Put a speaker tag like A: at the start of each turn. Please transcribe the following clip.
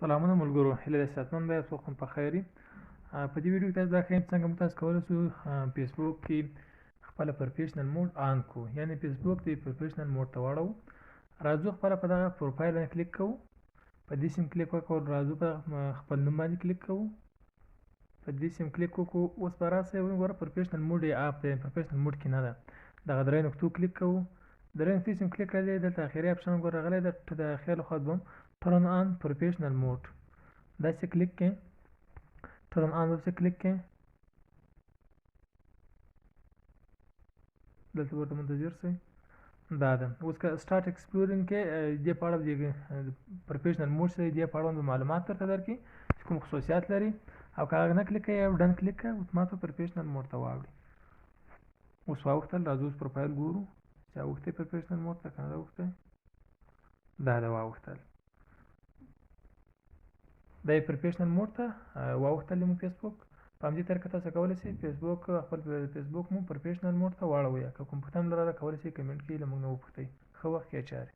A: سلامونه ملګرو، هیله ده صحتمند یاست، وخت مو په خیر وي. په دې ویډیو کې تاسو دا ښیم څنګه موږ تاسو کولی شو فیسبوک کې خپله پروفیشنل موډ آن کړو، یعنې فیسبوک د پروفیشنل موډ ته واړوو. راځو خپله په دغه پروفایل باندې کلیک کوو، په دې سیم کلیک وکړو، راځو په خپل نوم باندې کلیک کوو، په دې سیم کلیک وکړو. اوس به راسئ وګوره پروفیشنل موډ یې اپ دی، پروفیشنل موډ کې نه ده. دغه درې نقطو کلیک کوو، درې نقطې سیم کلیک راځي، دلته اخري اپشن وګوره راغلی ده، د اخر لخوا دوم turn on professional mode داسې کلیک کړئ، turn on داسې کلیک کړئ، دلته ورته منتظر شئ. دا ده اوس که سټارټ ایکسپلورینګ کې دې په اړه د پروفیشنل موډ سره دې په اړه معلومات درته درکړي چې کوم خصوصیات لري، او که هغه نه کلیک کړئ او ډن کلیک کړئ اتومات په پروفیشنل موډ ته واوړي. اوس واوښتل، راځو اوس پروفایل ګورو چې اوښتی پروفیشنل موډ ته که نه ده اوښتی. دا ده واوښتل، دا یې پروفیشنل موډ ته واوښتل مو فیسبوک. په همدې طریقه تاسو کولی شئ فیسبوک خپل فیسبوک مو پروفیشنل موډ ته واړوئ. که کوم پوښتنه لرله کولی شئ کمنټ کې له موږ نه وپوښتئ. ښه وخت ښې چارې.